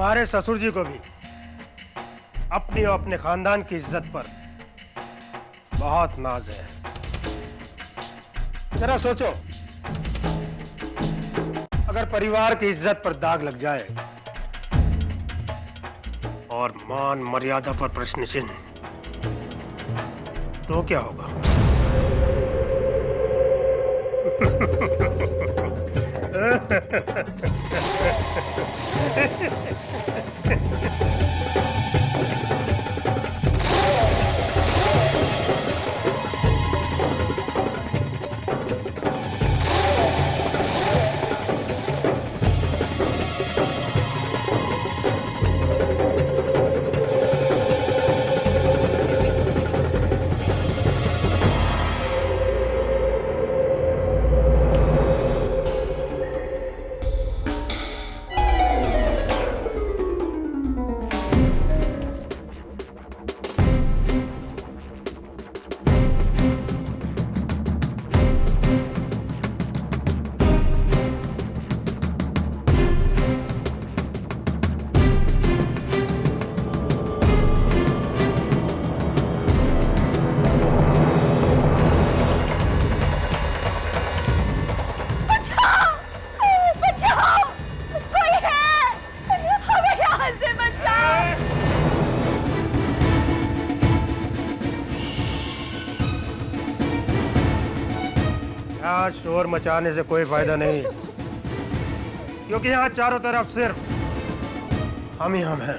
तुम्हारे ससुर जी को भी अपनी और अपने खानदान की इज्जत पर बहुत नाज है। जरा सोचो, अगर परिवार की इज्जत पर दाग लग जाए और मान मर्यादा पर प्रश्न चिन्ह, तो क्या होगा? यहाँ शोर मचाने से कोई फायदा नहीं, क्योंकि यहाँ चारों तरफ सिर्फ हम ही हम हैं।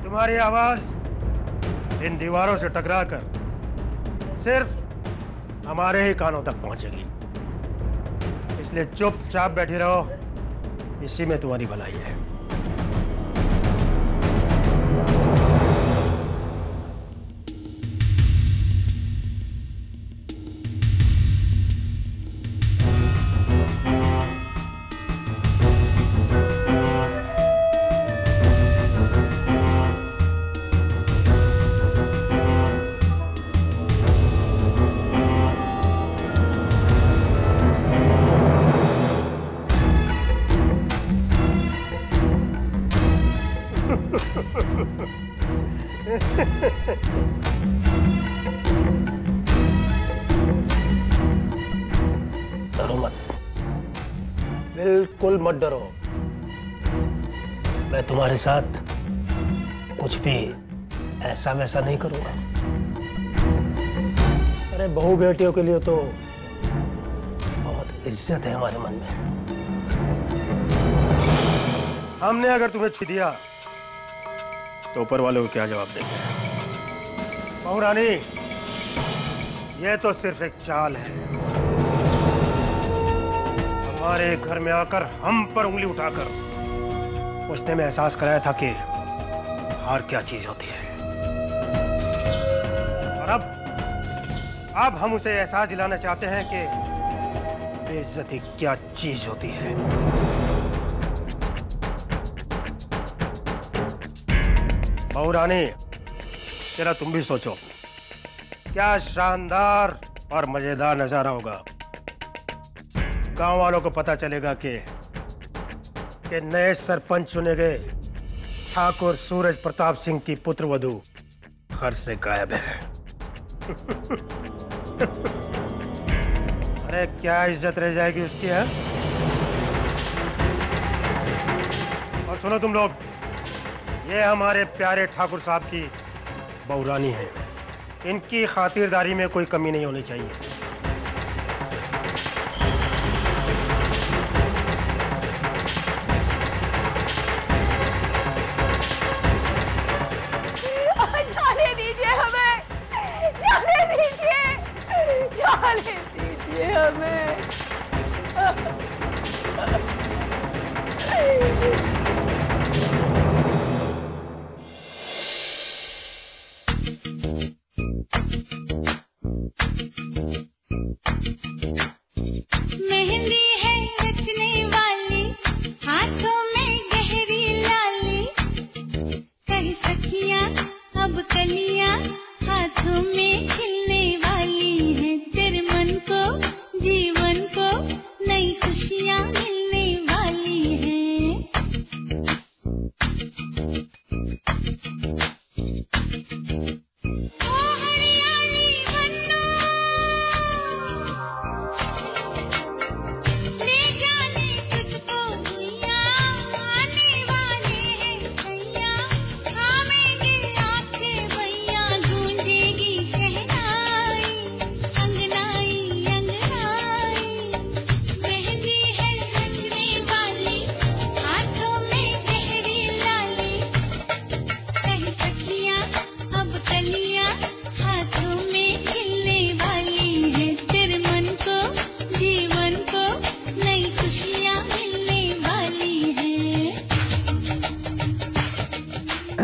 तुम्हारी आवाज इन दीवारों से टकराकर सिर्फ हमारे ही कानों तक पहुंचेगी, इसलिए चुपचाप बैठी रहो, इसी में तुम्हारी भलाई है। डरो मत, बिल्कुल मत डरो। मैं तुम्हारे साथ कुछ भी ऐसा वैसा नहीं करूंगा। अरे बहू बेटियों के लिए तो बहुत इज्जत है हमारे मन में। हमने अगर तुम्हें छू दिया तो ऊपर वालों को क्या जवाब देंगे? बहू रानी, यह तो सिर्फ एक चाल है। हमारे घर में आकर हम पर उंगली उठाकर उसने हमें एहसास कराया था कि हार क्या चीज होती है। और अब हम उसे एहसास दिलाना चाहते हैं कि बेइज्जती क्या चीज होती है। बहू रानी, जरा तुम भी सोचो, क्या शानदार और मजेदार नजारा होगा। गांव वालों को पता चलेगा कि नए सरपंच चुने गए ठाकुर सूरज प्रताप सिंह की पुत्रवधू घर से गायब है। अरे क्या इज्जत रह जाएगी उसकी, है? और सुनो तुम लोग, ये हमारे प्यारे ठाकुर साहब की बहू रानी है। इनकी खातिरदारी में कोई कमी नहीं होनी चाहिए। जाने दीजिए हमें, जाने दीजिए, जाने दीजिए हमें। मेहंदी है रचने वाली, हाथों में गहरी लाली, कहीं सखियां अब कलियां हाथों में खिल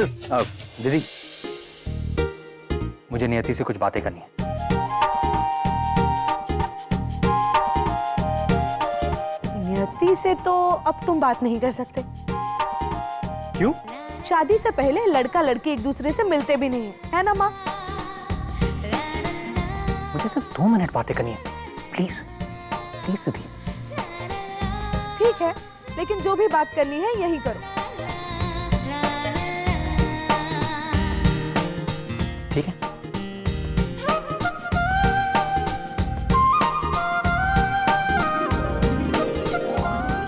दीदी, मुझे नियति से कुछ बातें करनी है। नियति से तो अब तुम बात नहीं कर सकते। क्यों? शादी से पहले लड़का लड़की एक दूसरे से मिलते भी नहीं है ना माँ? मुझे सिर्फ 2 मिनट बातें करनी है, प्लीज प्लीज दीदी। ठीक है, लेकिन जो भी बात करनी है यही करो। ठीक है।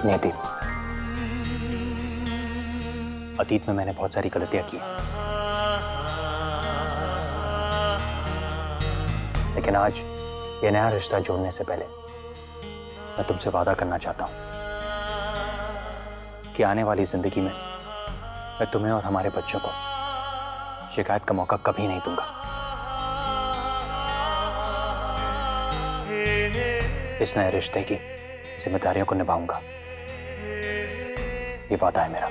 नियति, अतीत में मैंने बहुत सारी गलतियां की, लेकिन आज ये नया रिश्ता जोड़ने से पहले मैं तुमसे वादा करना चाहता हूं कि आने वाली जिंदगी में मैं तुम्हें और हमारे बच्चों को शिकायत का मौका कभी नहीं दूंगा। इस नए रिश्ते की जिम्मेदारियों को निभाऊंगा, ये वादा है मेरा।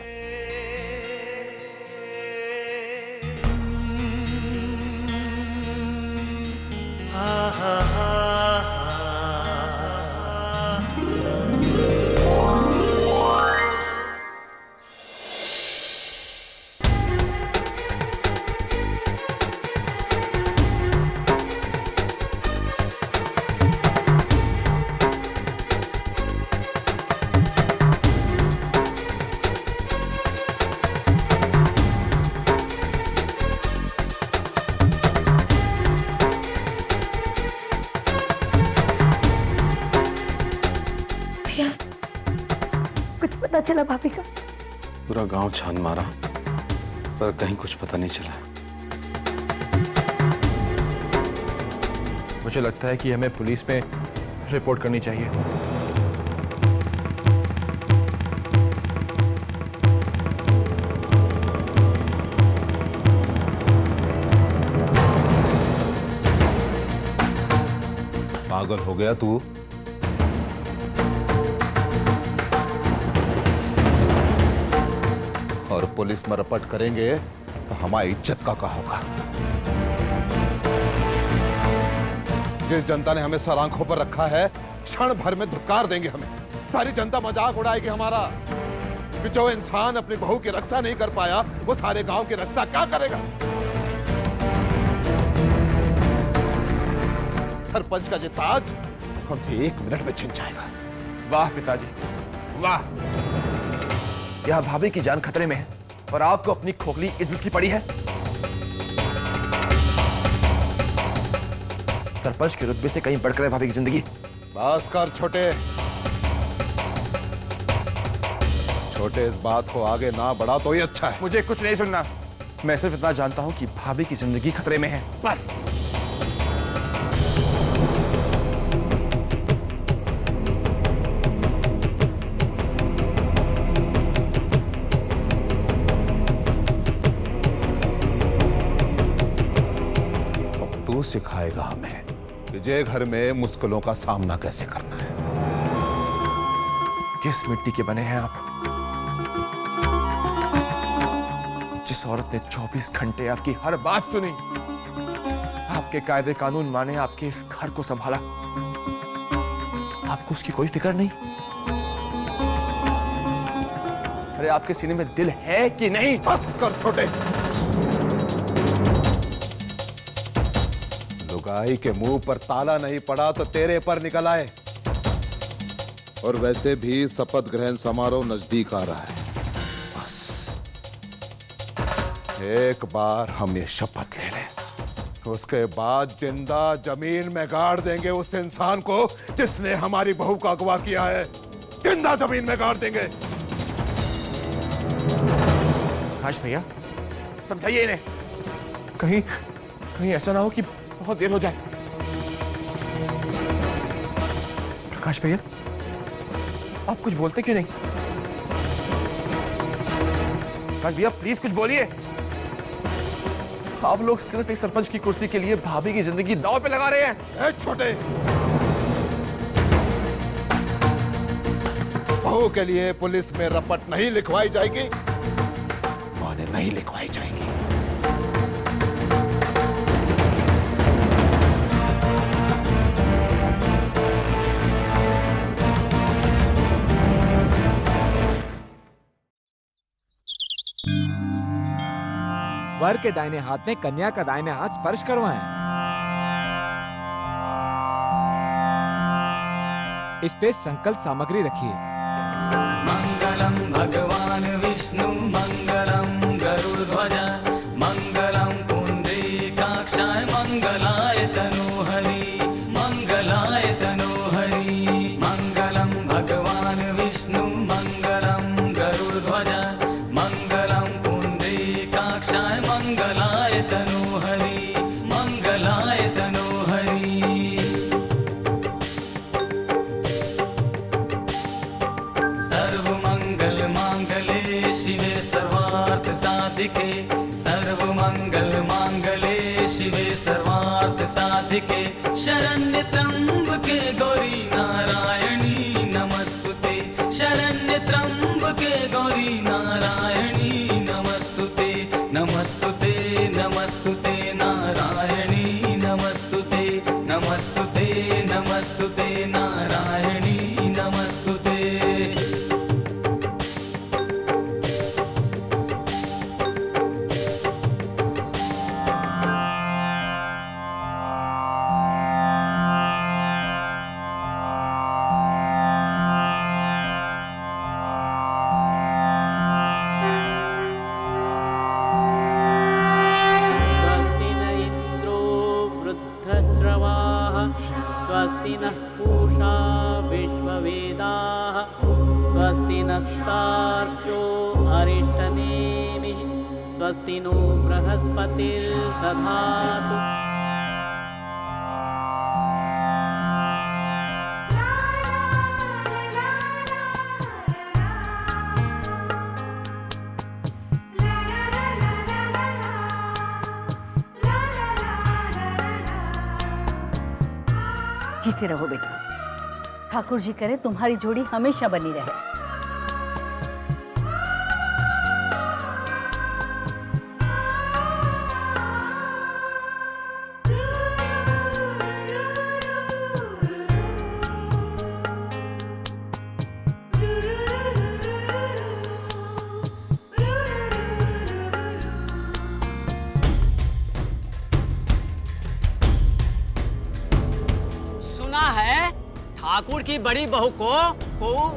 कुछ पता चला भाभी का? पूरा गांव छान मारा पर कहीं कुछ पता नहीं चला। मुझे लगता है कि हमें पुलिस में रिपोर्ट करनी चाहिए। पागल हो गया तू? और पुलिस में रपट करेंगे तो हमारी इज्जत का क्या होगा? जिस जनता ने हमें सर आंखों पर रखा है, क्षण भर में धुतकार देंगे हमें। सारी जनता मजाक उड़ाएगी हमारा कि जो इंसान अपनी बहू की रक्षा नहीं कर पाया, वो सारे गांव की रक्षा क्या करेगा? सरपंच का ये ताज हमसे 1 मिनट में छिन जाएगा। वाह पिताजी, वाह। यहाँ भाभी की जान खतरे में है और आपको अपनी खोखली इज्जत की पड़ी है। सरपंच के रुतबे से कहीं बढ़कर है भाभी की जिंदगी। बस कर छोटे, छोटे इस बात को आगे ना बढ़ा तो ही अच्छा है। मुझे कुछ नहीं सुनना, मैं सिर्फ इतना जानता हूं कि भाभी की जिंदगी खतरे में है, बस। तू सिखाएगा हमें कि जे घर में मुश्किलों का सामना कैसे करना है। किस मिट्टी के बने हैं आप? जिस औरत ने 24 घंटे आपकी हर बात सुनी, आपके कायदे कानून माने, आपके इस घर को संभाला, आपको उसकी कोई फिक्र नहीं? अरे आपके सीने में दिल है कि नहीं? बस कर छोटे, लुगाई के मुंह पर ताला नहीं पड़ा तो तेरे पर निकल आए। और वैसे भी शपथ ग्रहण समारोह नजदीक आ रहा है। बस एक बार हम ये शपथ ले लें, उसके बाद जिंदा जमीन में गाड़ देंगे उस इंसान को जिसने हमारी बहू का अगवा किया है। जिंदा जमीन में गाड़ देंगे। प्रकाश भैया, समझाइए इन्हें, कहीं ऐसा ना हो कि बहुत देर हो जाए। प्रकाश भैया, आप कुछ बोलते क्यों नहीं? प्रकाश भैया प्लीज कुछ बोलिए। आप लोग सिर्फ एक सरपंच की कुर्सी के लिए भाभी की जिंदगी दांव पे लगा रहे हैं। छोटे, बहू के लिए पुलिस में रपट नहीं लिखवाई जाएगी। जुबानें नहीं लिखवाई जाएगी। वर के दाहिने हाथ में कन्या का दाहिने हाथ स्पर्श करवाएं। इस पे संकल्प सामग्री रखिए। मंगलम भगवान विष्णु मंगलम गरुड़ध्वज मंगलम पुंडरीकाक्षाय मंगलाय तनोहरि मंगलाय तनोहरि। मंगलम भगवान विष्णु मंगलम गरुड़ध्वज मंगलम पुंडरीकाक्षाय मंगलाय तनोहरि मंगलाय तनोहरि। सर्वमंगल मांगले शिवे सर्वार्थ साधिके सर्वमंगल मांगले शिवे सर्वार्थ साधिके शरण्य त्र्यंबके गौरी नारायणी नमस्तुते शरण्य त्र्यंबके गौरी नारायणी नमस्तुते नमस्तुते नमस्तुते नारायणी नमस्तुते नमस्तुते नमस्तुते नारायणी नमस्तुते। स्वस्ति न इंद्रो वृद्धश्रवाः स्वस्ति नः पूषा विश्ववेदाः स्वस्ति नस्तार्क्ष्यो अरिष्टनेमिः स्वस्ति नो बृहस्पतिर्दधातु। जीते रहो बेटा। ठाकुर जी करे तुम्हारी जोड़ी हमेशा बनी रहे। सुना है ठाकुर की बड़ी बहू को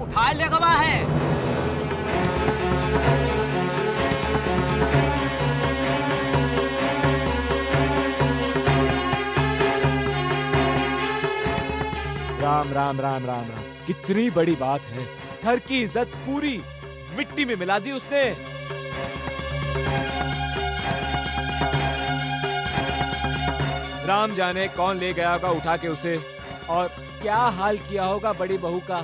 उठा ले गवा है। राम राम राम राम राम, कितनी बड़ी बात है। घर की इज्जत पूरी मिट्टी में मिला दी उसने। राम जाने कौन ले गया होगा उठा के उसे, और क्या हाल किया होगा बड़ी बहू का।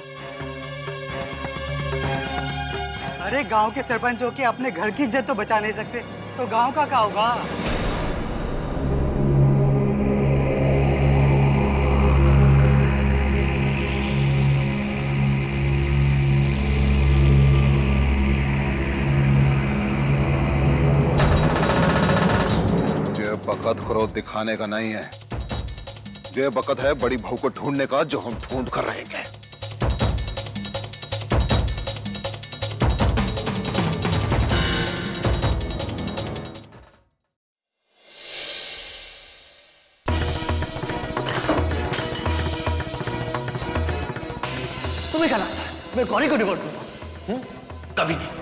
अरे गांव के सरपंच होके अपने घर की इज्जत तो बचा नहीं सकते, तो गांव का क्या होगा। ये बकत क्रोध दिखाने का नहीं है, ये बकत है बड़ी बहू को ढूंढने का, जो हम ढूंढ कर रहेंगे। तुम्हें क्या लगता है मैं गौरी को डिवोर्स दूंगा? कभी नहीं।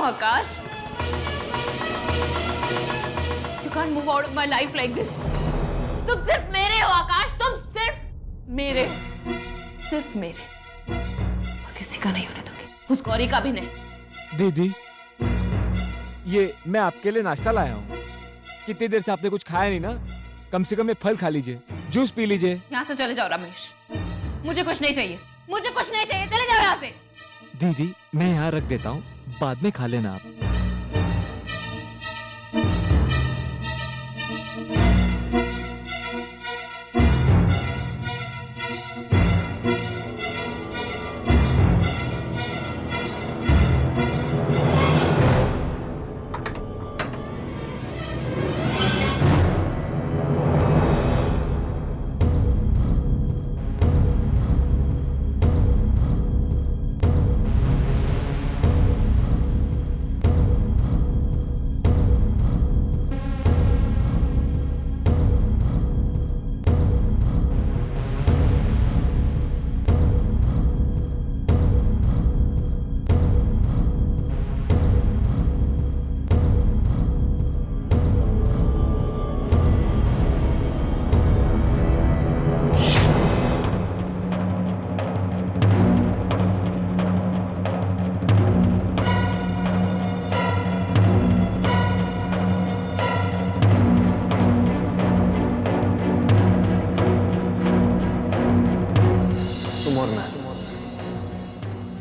आकाश, you can't move out of my life like this. तुम सिर्फ मेरे हो आकाश, तुम सिर्फ मेरे और किसी का नहीं होने दोगे, उस गौरी का भी नहीं। दीदी, ये मैं आपके लिए नाश्ता लाया हूँ। कितनी देर से आपने कुछ खाया नहीं ना, कम से कम ये फल खा लीजिए, जूस पी लीजिए। यहाँ से चले जाओ रमेश, मुझे कुछ नहीं चाहिए। मुझे कुछ नहीं चाहिए, चले जाओ यहाँ से। दीदी मैं यहाँ रख देता हूँ, बाद में खा लेना आप। तुम और मैं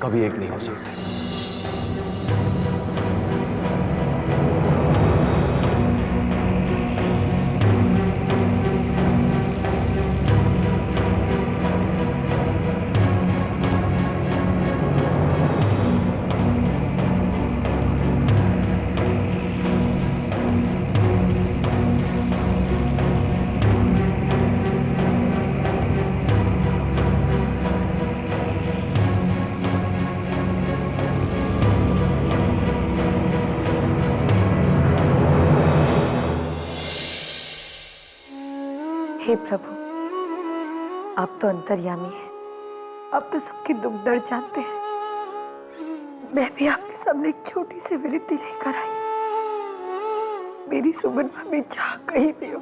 कभी एक नहीं हो सकते। हे प्रभु, आप तो अंतर्यामी हैं, आप तो सबके दुख दर्द जानते हैं। मैं भी आपके सामने एक छोटी सी विनती लेकर आई। मेरी सुमन भाभी जहाँ कहीं भी हो,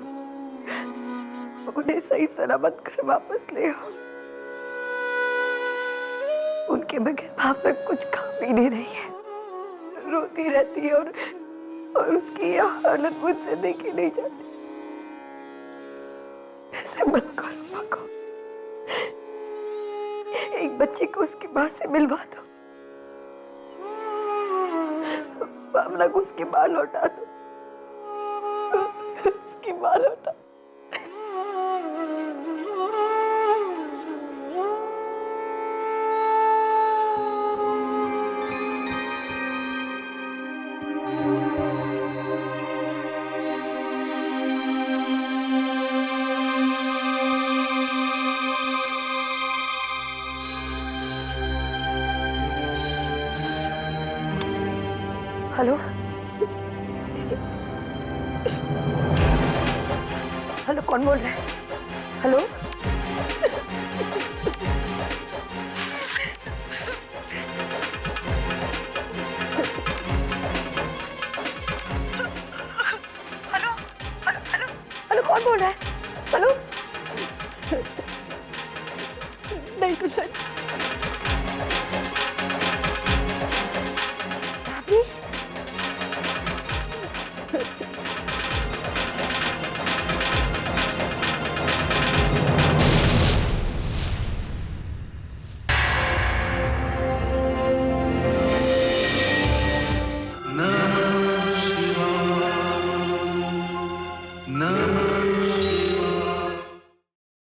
उन्हें सही सलामत घर वापस ले आओ। उनके बगैर भावना कुछ काम ही नहीं रही है, रोती रहती है और उसकी यह हालत मुझसे देखी नहीं जाती। ऐसे मत करो भगवान, एक बच्चे को उसकी माँ से मिलवा दो, भावना को उसकी माँ लौटा दो, उसकी माँ लौटा। हेलो हेलो, कौन बोल रहा है? हेलो।